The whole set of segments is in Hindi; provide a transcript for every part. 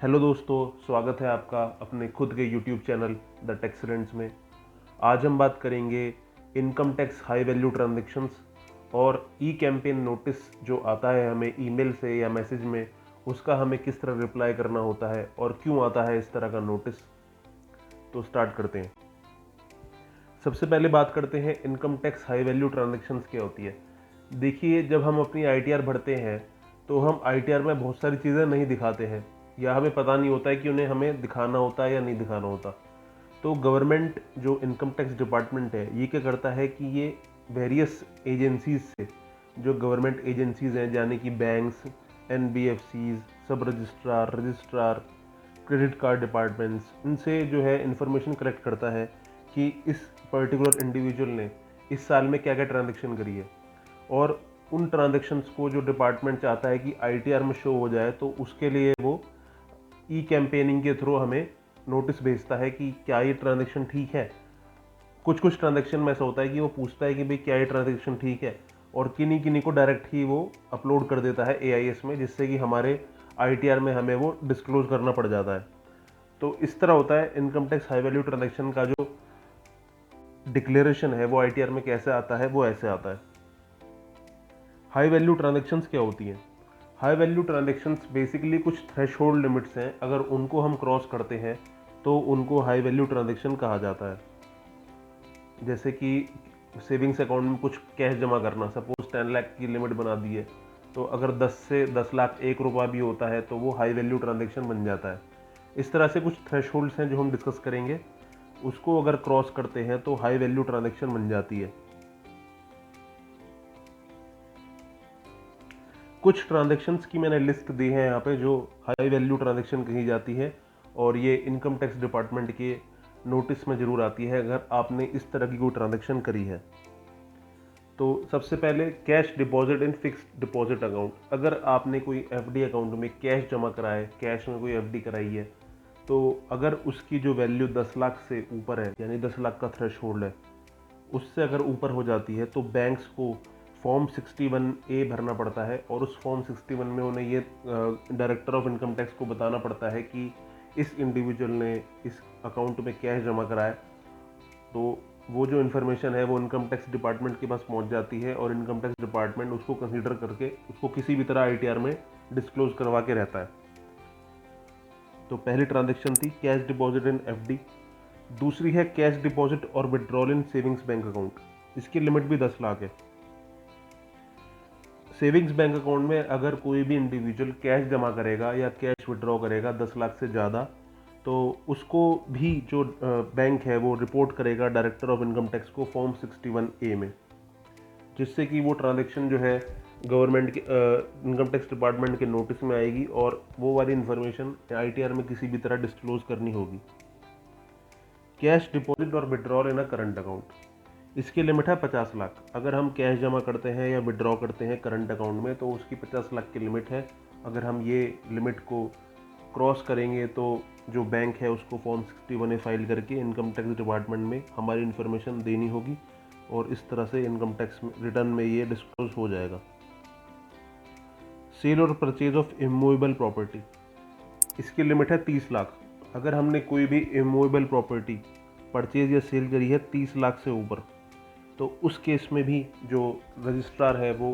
हेलो दोस्तों, स्वागत है आपका अपने खुद के यूट्यूब चैनल द टेक्सलेंट्स में। आज हम बात करेंगे income tax high value transactions और ई कैंपेन नोटिस जो आता है हमें ईमेल से या मैसेज में, उसका हमें किस तरह रिप्लाई करना होता है और क्यों आता है इस तरह का नोटिस। तो स्टार्ट करते हैं। सबसे पहले बात करते हैं income tax high value transactions क्या होती है। देखिए, जब हम अपनी आईटीआर भरते हैं तो हम आईटीआर में बहुत सारी चीज़ें नहीं दिखाते हैं या हमें पता नहीं होता है कि उन्हें हमें दिखाना होता है या नहीं दिखाना होता। तो गवर्नमेंट जो इनकम टैक्स डिपार्टमेंट है ये क्या करता है कि ये वेरियस एजेंसीज से, जो गवर्नमेंट एजेंसीज हैं यानी कि बैंक्स, एनबीएफसीज, सब registrar registrar, credit card departments, इनसे जो है इंफॉर्मेशन कलेक्ट करता है कि इस पर्टिकुलर इंडिविजुअल ने इस साल में क्या क्या ट्रांजेक्शन करी है। और उन ट्रांजेक्शन्स को जो डिपार्टमेंट चाहता है कि आईटीआर में शो हो जाए, तो उसके लिए वो ई कैंपेनिंग के थ्रू हमें नोटिस भेजता है कि क्या ये ट्रांजेक्शन ठीक है। कुछ कुछ ट्रांजेक्शन में ऐसा होता है कि वो पूछता है कि भाई क्या ये ट्रांजेक्शन ठीक है, और किन्हीं किन्हीं को डायरेक्ट ही वो अपलोड कर देता है एआईएस में, जिससे कि हमारे आईटीआर में हमें वो डिस्क्लोज करना पड़ जाता है। तो इस तरह होता है income tax high value transaction का जो डिक्लेरेशन है वो आईटीआर में कैसे आता है, वो ऐसे आता है। हाई वैल्यू ट्रांजेक्शन्स क्या होती हैं? हाई वैल्यू ट्रांजेक्शन्स बेसिकली कुछ थ्रेशोल्ड लिमिट्स हैं, अगर उनको हम क्रॉस करते हैं तो उनको हाई वैल्यू ट्रांजेक्शन कहा जाता है। जैसे कि सेविंग्स अकाउंट में कुछ कैश जमा करना, सपोज 10 लाख की लिमिट बना दी है, तो अगर 10 से 10 लाख 1 रुपया भी होता है तो वो हाई वैल्यू ट्रांजेक्शन बन जाता है। इस तरह से कुछ थ्रेशोल्ड्स हैं जो हम डिस्कस करेंगे, उसको अगर क्रॉस करते हैं तो हाई वैल्यू ट्रांजेक्शन बन जाती है। कुछ ट्रांजेक्शन्स की मैंने लिस्ट दी है यहाँ पे जो हाई वैल्यू ट्रांजेक्शन कही जाती है, और ये इनकम टैक्स डिपार्टमेंट के नोटिस में ज़रूर आती है अगर आपने इस तरह की कोई ट्रांजेक्शन करी है। तो सबसे पहले cash deposit in fixed deposit account. अगर आपने कोई एफडी अकाउंट में कैश जमा कराए, कैश में कोई एफडी कराई है, तो अगर उसकी जो वैल्यू 10 लाख से ऊपर है, यानी 10 लाख का थ्रेशोल्ड है, उससे अगर ऊपर हो जाती है तो बैंक्स को फॉर्म 61A भरना पड़ता है, और उस फॉर्म 61 में उन्हें ये डायरेक्टर ऑफ इनकम टैक्स को बताना पड़ता है कि इस इंडिविजुअल ने इस अकाउंट में कैश जमा कराया। तो वो जो इन्फॉर्मेशन है वो इनकम टैक्स डिपार्टमेंट के पास पहुंच जाती है, और इनकम टैक्स डिपार्टमेंट उसको कंसीडर करके उसको किसी भी तरह आईटीआर में डिस्क्लोज करवा के रहता है। तो पहली ट्रांजेक्शन थी कैश डिपॉजिट इन एफडी। दूसरी है कैश डिपॉजिट और विड्रॉल इन सेविंग्स बैंक अकाउंट। इसकी लिमिट भी 10 लाख है। सेविंग्स बैंक अकाउंट में अगर कोई भी इंडिविजुअल कैश जमा करेगा या कैश विड्रॉ करेगा 10 लाख से ज़्यादा, तो उसको भी जो बैंक है वो रिपोर्ट करेगा डायरेक्टर ऑफ इनकम टैक्स को फॉर्म 61A में, जिससे कि वो ट्रांजेक्शन जो है गवर्नमेंट के इनकम टैक्स डिपार्टमेंट के नोटिस में आएगी, और वो वाली इन्फॉर्मेशन आईटीआर में किसी भी तरह डिस्क्लोज करनी होगी। कैश डिपॉजिट और withdrawal in a current account. इसकी लिमिट है 50 लाख। अगर हम कैश जमा करते हैं या विड्रॉ करते हैं करंट अकाउंट में तो उसकी 50 लाख की लिमिट है। अगर हम ये लिमिट को क्रॉस करेंगे तो जो बैंक है उसको फॉर्म 61A फाइल करके इनकम टैक्स डिपार्टमेंट में हमारी इन्फॉर्मेशन देनी होगी, और इस तरह से इनकम टैक्स रिटर्न में ये डिस्क्लोज हो जाएगा। सेल और परचेज ऑफ इमूवेबल प्रॉपर्टी। इसकी लिमिट है 30 लाख। अगर हमने कोई भी इमूवेबल प्रॉपर्टी परचेज या सेल करी है 30 लाख से ऊपर, तो उस केस में भी जो रजिस्ट्रार है वो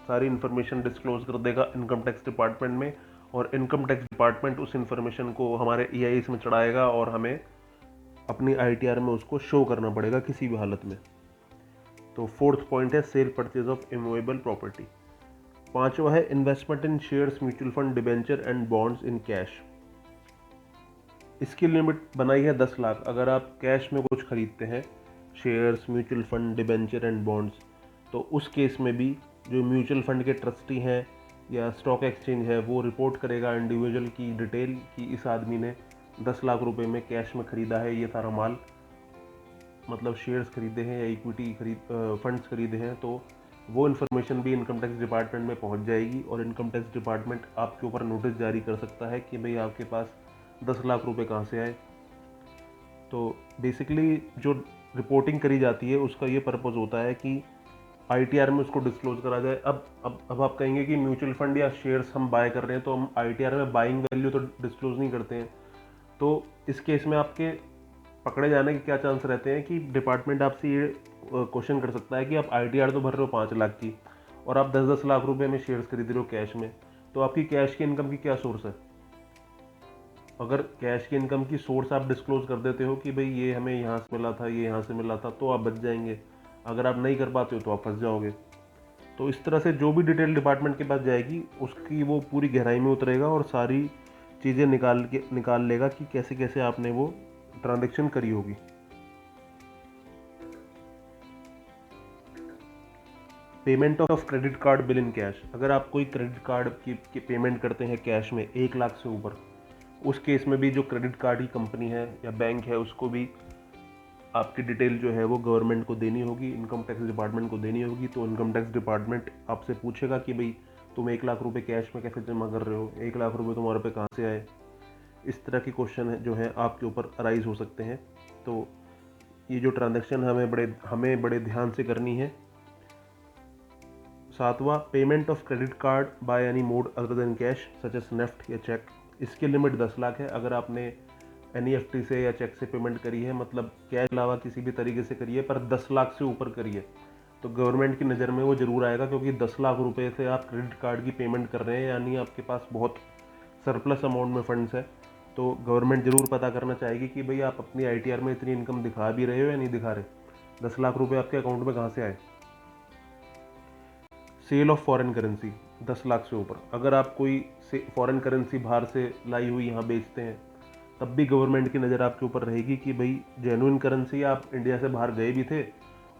सारी इन्फॉर्मेशन डिस्क्लोज कर देगा इनकम टैक्स डिपार्टमेंट में, और इनकम टैक्स डिपार्टमेंट उस इन्फॉर्मेशन को हमारे ईआईएस में चढ़ाएगा, और हमें अपनी आईटीआर में उसको शो करना पड़ेगा किसी भी हालत में। तो फोर्थ पॉइंट है cell purchase of immovable property. पांचवा है investment in shares, mutual fund, debenture and bonds in cash. इसकी लिमिट बनाई है 10 लाख। अगर आप कैश में कुछ खरीदते हैं, shares, mutual fund, debenture and bonds, तो उस केस में भी जो म्यूचुअल फंड के ट्रस्टी हैं या स्टॉक एक्सचेंज है वो रिपोर्ट करेगा इंडिविजुअल की डिटेल कि इस आदमी ने 10 लाख रुपए में कैश में ख़रीदा है ये सारा माल, मतलब शेयर्स खरीदे हैं या इक्विटी फंड्स खरीदे हैं। तो वो इन्फॉर्मेशन भी इनकम टैक्स डिपार्टमेंट में पहुंच जाएगी, और इनकम टैक्स डिपार्टमेंट आपके ऊपर नोटिस जारी कर सकता है कि भाई आपके पास 10 लाख रुपए कहाँ से आए। तो बेसिकली जो रिपोर्टिंग करी जाती है उसका ये पर्पज़ होता है कि आईटीआर में उसको डिस्क्लोज करा जाए। अब आप कहेंगे कि म्यूचुअल फंड या शेयर्स हम बाय कर रहे हैं तो हम आईटीआर में बाइंग वैल्यू तो डिस्क्लोज नहीं करते हैं। तो इस केस में आपके पकड़े जाने के क्या चांस रहते हैं कि डिपार्टमेंट आपसे ये क्वेश्चन कर सकता है कि आप आईटीआर तो भर रहे हो 5 लाख की और आप 10-10 लाख रुपए में शेयर्स खरीद रहे हो कैश में, तो आपकी कैश की इनकम की क्या सोर्स है। अगर कैश की इनकम की सोर्स आप डिस्क्लोज कर देते हो कि भाई ये हमें यहाँ से मिला था, ये यहाँ से मिला था, तो आप बच जाएंगे। अगर आप नहीं कर पाते हो तो आप फंस जाओगे। तो इस तरह से जो भी डिटेल डिपार्टमेंट के पास जाएगी उसकी वो पूरी गहराई में उतरेगा और सारी चीज़ें निकाल लेगा कि कैसे कैसे आपने वो ट्रांजेक्शन करी होगी। Payment of credit card bill in cash. अगर आप कोई क्रेडिट कार्ड की पेमेंट करते हैं कैश में 1 लाख से ऊपर, उस केस में भी जो क्रेडिट कार्ड की कंपनी है या बैंक है उसको भी आपकी डिटेल जो है वो गवर्नमेंट को देनी होगी, इनकम टैक्स डिपार्टमेंट को देनी होगी। तो इनकम टैक्स डिपार्टमेंट आपसे पूछेगा कि भाई तुम 1 लाख रुपए कैश में कैसे जमा कर रहे हो, 1 लाख रुपए तुम्हारे पे कहाँ से आए। इस तरह के क्वेश्चन जो है आपके ऊपर अराइज हो सकते हैं। तो ये जो ट्रांजेक्शन हमें बड़े ध्यान से करनी है। 7वां, payment of credit card by any mode other than cash such as NEFT या चेक। इसकी लिमिट 10 लाख है। अगर आपने एनईएफटी से या चेक से पेमेंट करी है, मतलब कैश अलावा किसी भी तरीके से करी है, पर 10 लाख से ऊपर करी है, तो गवर्नमेंट की नज़र में वो जरूर आएगा, क्योंकि 10 लाख रुपए से आप क्रेडिट कार्ड की पेमेंट कर रहे हैं, यानी आपके पास बहुत सरप्लस अमाउंट में फंड्स है। तो गवर्नमेंट जरूर पता करना चाहेगी कि भाई आप अपनी आईटीआर में इतनी इनकम दिखा भी रहे हो या नहीं दिखा रहे, 10 लाख रुपए आपके अकाउंट में कहाँ से आए। Sale of foreign currency 10 lakh से ऊपर। अगर आप कोई फॉरेन करेंसी बाहर से लाई हुई यहाँ बेचते हैं, तब भी गवर्नमेंट की नज़र आपके ऊपर रहेगी कि भाई जेन्युइन करेंसी, आप इंडिया से बाहर गए भी थे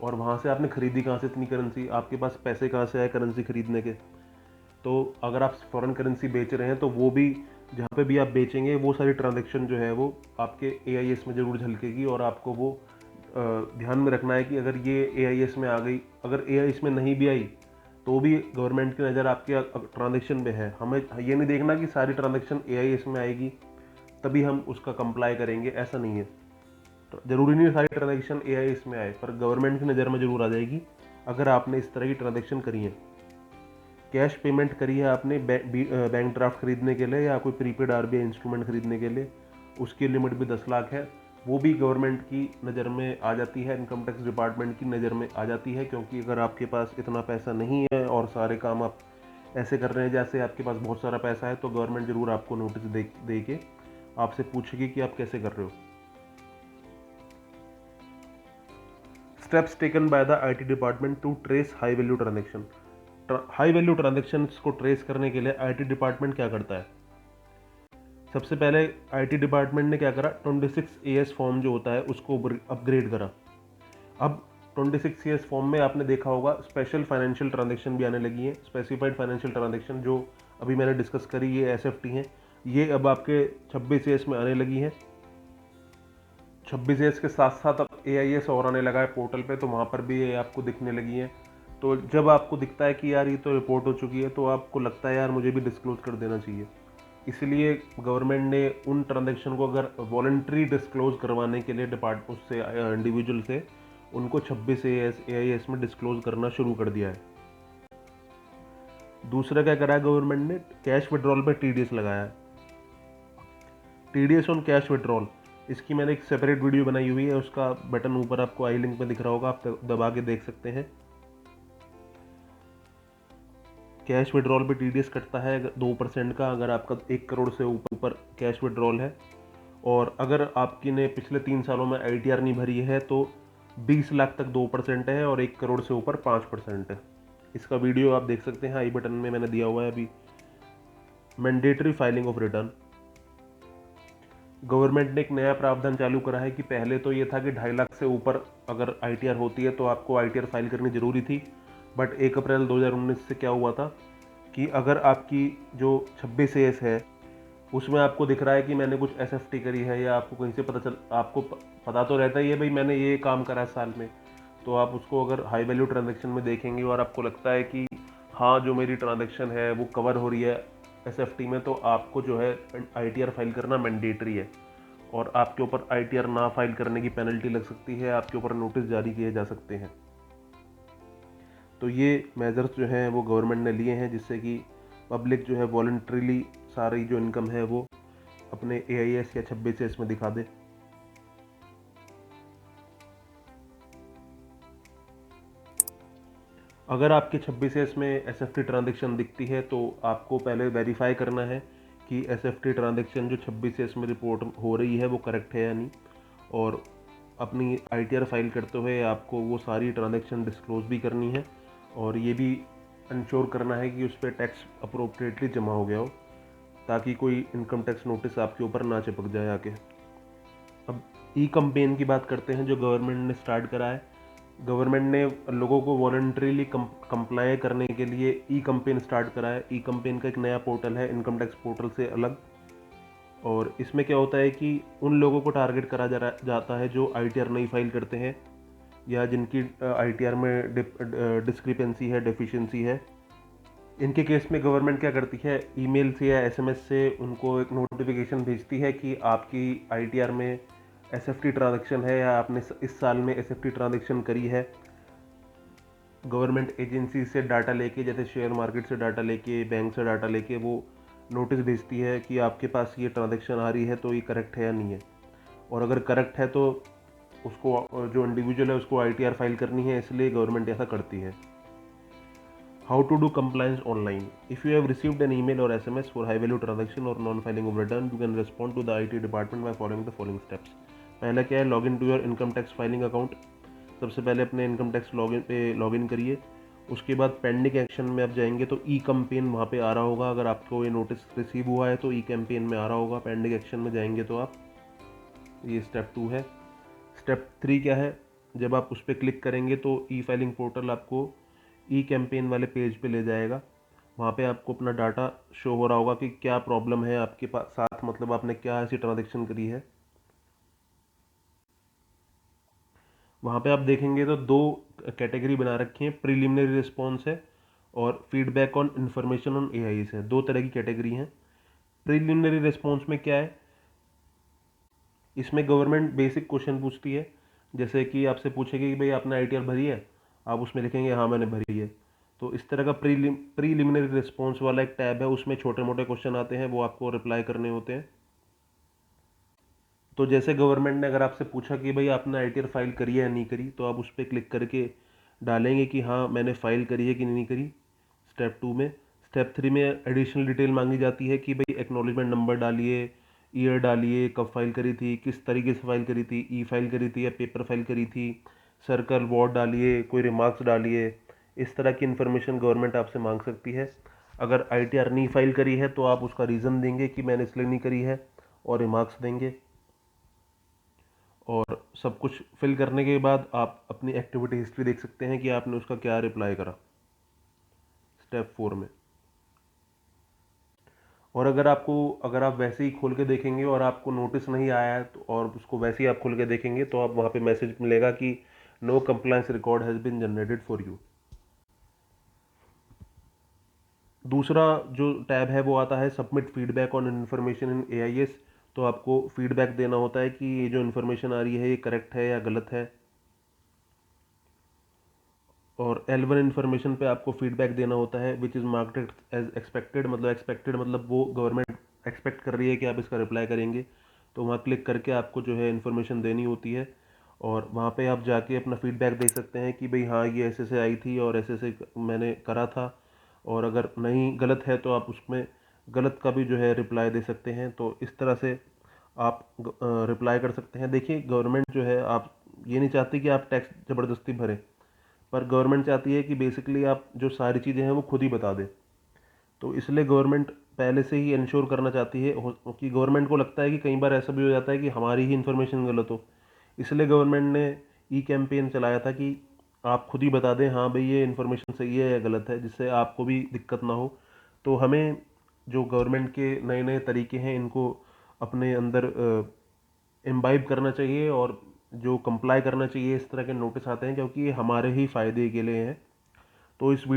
और वहाँ से आपने खरीदी कहाँ से इतनी करेंसी, आपके पास पैसे कहाँ से आए करेंसी खरीदने के। तो अगर आप फॉरेन करेंसी बेच रहे हैं तो वो भी, जहाँ पे भी आप बेचेंगे, वो सारी ट्रांजेक्शन जो है वो आपके एआईएस में ज़रूर झलकेगी। और आपको वो ध्यान में रखना है कि अगर ये एआईएस में आ गई, अगर एआईएस में नहीं भी आई तो भी गवर्नमेंट की नज़र आपके ट्रांजेक्शन पे है। हमें ये नहीं देखना कि सारी ट्रांजेक्शन एआईएस में आएगी तभी हम उसका कंप्लाई करेंगे, ऐसा नहीं है। जरूरी नहीं सारी ट्रांजेक्शन एआईएस में आए, पर गवर्नमेंट की नज़र में जरूर आ जाएगी अगर आपने इस तरह की ट्रांजेक्शन करी है। कैश पेमेंट करी है आपने बैंक ड्राफ्ट खरीदने के लिए या कोई प्रीपेड आरबीआई इंस्ट्रूमेंट खरीदने के लिए, उसकी लिमिट भी 10 लाख है। वो भी गवर्नमेंट की नज़र में आ जाती है, इनकम टैक्स डिपार्टमेंट की नज़र में आ जाती है, क्योंकि अगर आपके पास इतना पैसा नहीं है और सारे काम आप ऐसे कर रहे हैं जैसे आपके पास बहुत सारा पैसा है, तो गवर्नमेंट ज़रूर आपको नोटिस दे के आपसे पूछेगी कि आप कैसे कर रहे हो। Steps taken by the IT department to trace high value transaction. High value transactions को ट्रेस करने के लिए आईटी डिपार्टमेंट क्या करता है। सबसे पहले आईटी डिपार्टमेंट ने क्या करा, 26AS फॉर्म जो होता है उसको अपग्रेड करा। अब 26AS फॉर्म में आपने देखा होगा स्पेशल फाइनेंशियल ट्रांजेक्शन भी आने लगी है। स्पेसिफाइड फाइनेंशियल ट्रांजेक्शन जो अभी मैंने डिस्कस करी, ये एसएफटी हैं, ये अब आपके 26AS में आने लगी है। 26AS के साथ साथ अब AIS और आने लगा है पोर्टल पे, तो वहाँ पर भी ये आपको दिखने लगी है। तो जब आपको दिखता है कि यार ये तो रिपोर्ट हो चुकी है, तो आपको लगता है यार मुझे भी डिस्क्लोज कर देना चाहिए। इसलिए गवर्नमेंट ने उन ट्रांजेक्शन को अगर वॉलंटरी डिस्क्लोज करवाने के लिए उससे इंडिविजुअल से उनको 26AS AIS में डिस्क्लोज करना शुरू कर दिया है। दूसरा क्या करा है गवर्नमेंट ने, कैश विड्रॉल पे TDS लगाया है। TDS ऑन कैश विड्रॉल, इसकी मैंने एक सेपरेट वीडियो बनाई हुई है, उसका बटन ऊपर आपको आई लिंक में दिख रहा होगा, आप दबा के देख सकते हैं। कैश विड्रॉल पे TDS कटता है 2% का, अगर आपका 1 करोड़ से ऊपर कैश विड्रॉल है। और अगर आपकी ने पिछले 3 सालों में ITR नहीं भरी है तो 20 लाख तक 2% है, और 1 करोड़ से ऊपर 5% है। इसका वीडियो आप देख सकते हैं, आई बटन में मैंने दिया हुआ है अभी। Mandatory filing of return, government ने एक नया प्रावधान चालू करा है कि पहले तो ये था कि 2.5 लाख से ऊपर अगर ITR होती है तो आपको ITR फाइल करनी जरूरी थी। बट 1 अप्रैल 2019 से क्या हुआ था कि अगर आपकी जो 26AS है उसमें आपको दिख रहा है कि मैंने कुछ SFT करी है, या आपको कहीं से आपको पता तो रहता ही है भाई मैंने ये काम करा है साल में, तो आप उसको अगर हाई वैल्यू ट्रांजेक्शन में देखेंगे और आपको लगता है कि हाँ जो मेरी ट्रांजेक्शन है वो कवर हो रही है SFT में, तो आपको जो है ITR फाइल करना मैंडेटरी है। और आपके ऊपर ITR ना फाइल करने की पेनल्टी लग सकती है, आपके ऊपर नोटिस जारी किए जा सकते हैं। तो ये मेजर्स जो हैं वो गवर्नमेंट ने लिए हैं, जिससे कि पब्लिक जो है वॉलंटरीली सारी जो इनकम है वो अपने AIS या 26S में दिखा दे। अगर आपके 26S में SFT ट्रांजेक्शन दिखती है तो आपको पहले वेरीफाई करना है कि SFT ट्रांजेक्शन जो 26S में रिपोर्ट हो रही है वो करेक्ट है या नहीं, और अपनी ITR फाइल करते हुए आपको वो सारी ट्रांजेक्शन डिस्क्लोज भी करनी है, और ये भी इंश्योर करना है कि उस पर टैक्स अप्रोप्रिएटली जमा हो गया हो, ताकि कोई इनकम टैक्स नोटिस आपके ऊपर ना चिपक जाए आके। अब ई कैंपेन की बात करते हैं जो गवर्नमेंट ने स्टार्ट करा है। गवर्नमेंट ने लोगों को वॉलंटरीली कंप्लाई करने के लिए ई कैंपेन स्टार्ट करा है। ई कैंपेन का एक नया पोर्टल है इनकम टैक्स पोर्टल से अलग, और इसमें क्या होता है कि उन लोगों को टारगेट करा जाता है जो ITR नहीं फाइल करते हैं, या जिनकी ITR में डिस्क्रिपेंसी है, डेफिशिएंसी है। इनके केस में गवर्नमेंट क्या करती है, ईमेल से या SMS से उनको एक नोटिफिकेशन भेजती है कि आपकी ITR में SFT ट्रांजैक्शन है, या आपने इस साल में SFT ट्रांजैक्शन करी है। गवर्नमेंट एजेंसी से डाटा लेके, जैसे शेयर मार्केट से डाटा लेके, बैंक से डाटा लेके वो नोटिस भेजती है कि आपके पास ये ट्रांजैक्शन आ रही है, तो ये करेक्ट है या नहीं है। और अगर करेक्ट है तो उसको, जो इंडिविजुअल है उसको ITR फाइल करनी है, इसलिए गवर्नमेंट ऐसा करती है। How to do compliance online? If you have received an email or SMS for high value transaction or non-filing of return, you can respond to the IT department by following the following steps. पहला क्या है, login to your income tax filing account. सबसे पहले अपने इनकम टैक्स लॉगिन पे लॉगिन करिए। उसके बाद पेंडिंग एक्शन में आप जाएंगे तो ई कैंपेन वहाँ पे आ रहा होगा। अगर आपको ये नोटिस रिसीव हुआ है तो ई कैंपेन में आ रहा होगा। पेंडिंग एक्शन में जाएंगे तो आप, ये स्टेप 2 है। स्टेप 3 क्या है, जब आप उस पर क्लिक करेंगे तो ई फाइलिंग पोर्टल आपको ई कैंपेन वाले पेज पे ले जाएगा। वहाँ पे आपको अपना डाटा शो हो रहा होगा कि क्या प्रॉब्लम है आपके पास साथ, मतलब आपने क्या ऐसी ट्रांजेक्शन करी है। वहाँ पे आप देखेंगे तो 2 कैटेगरी बना रखी हैं, प्रीलिमिनरी रिस्पॉन्स है और feedback on information on AIS है। 2 तरह की कैटेगरी हैं। प्रीलिमिनरी रिस्पॉन्स में क्या है, इसमें गवर्नमेंट बेसिक क्वेश्चन पूछती है, जैसे कि आपसे पूछेगी कि भाई आपने ITR भरी है, आप उसमें लिखेंगे हाँ मैंने भरी है। तो इस तरह का प्रीलिमिनरी रिस्पॉन्स वाला एक टैब है, उसमें छोटे मोटे क्वेश्चन आते हैं, वो आपको रिप्लाई करने होते हैं। तो जैसे गवर्नमेंट ने अगर आपसे पूछा कि भाई आपने ITR फाइल करी है या नहीं करी, तो आप उस पर क्लिक करके डालेंगे कि हाँ मैंने फाइल करी है कि नहीं करी, स्टेप 2 में। स्टेप 3 में एडिशनल डिटेल मांगी जाती है कि भाई एक्नॉलेजमेंट नंबर डालिए, ईयर डालिए, कब फाइल करी थी, किस तरीके से फाइल करी थी, ई फाइल करी थी या पेपर फाइल करी थी, सर्कल वॉर्ड डालिए, कोई रिमार्क्स डालिए। इस तरह की इन्फॉर्मेशन गवर्नमेंट आपसे मांग सकती है। अगर ITR नहीं फाइल करी है तो आप उसका रीज़न देंगे कि मैंने इसलिए नहीं करी है, और रिमार्क्स देंगे। और सब कुछ फिल करने के बाद आप अपनी एक्टिविटी हिस्ट्री देख सकते हैं कि आपने उसका क्या रिप्लाई करा, स्टेप 4 में। और अगर आप वैसे ही खोल के देखेंगे और आपको नोटिस नहीं आया है तो, और उसको वैसे ही आप खोल के देखेंगे तो आप वहाँ पे मैसेज मिलेगा कि no compliance record has been generated for you. दूसरा जो टैब है वो आता है submit feedback on information in AIS। तो आपको फीडबैक देना होता है कि ये जो इन्फॉर्मेशन आ रही है ये करेक्ट है या गलत है। और L1 इन्फॉर्मेशन पे आपको फीडबैक देना होता है which is marked as expected. मतलब एक्सपेक्टेड मतलब वो गवर्नमेंट एक्सपेक्ट कर रही है कि आप इसका रिप्लाई करेंगे, तो वहाँ क्लिक करके आपको जो है इन्फॉर्मेशन देनी होती है। और वहाँ पे आप जाके अपना फीडबैक दे सकते हैं कि भाई हाँ ये ऐसे से आई थी और ऐसे से मैंने करा था। और अगर नहीं गलत है तो आप उसमें गलत का भी जो है रिप्लाई दे सकते हैं। तो इस तरह से आप रिप्लाई कर सकते हैं। देखिए गवर्नमेंट जो है, आप ये नहीं चाहती कि आप टैक्स ज़बरदस्ती भरें, पर गवर्नमेंट चाहती है कि बेसिकली आप जो सारी चीज़ें हैं वो खुद ही बता दें। तो इसलिए गवर्नमेंट पहले से ही इंश्योर करना चाहती है कि गवर्नमेंट को लगता है कि कई बार ऐसा भी हो जाता है कि हमारी ही इन्फॉर्मेशन गलत हो। इसलिए गवर्नमेंट ने ई कैंपेन चलाया था कि आप खुद ही बता दें हाँ भाई ये इन्फॉर्मेशन सही है या गलत है, जिससे आपको भी दिक्कत ना हो। तो हमें जो गवर्नमेंट के नए नए तरीके हैं इनको अपने अंदर इम्बाइब करना चाहिए, और जो कंप्लाई करना चाहिए इस तरह के नोटिस आते हैं, क्योंकि ये हमारे ही फ़ायदे के लिए हैं। तो इस वीडियो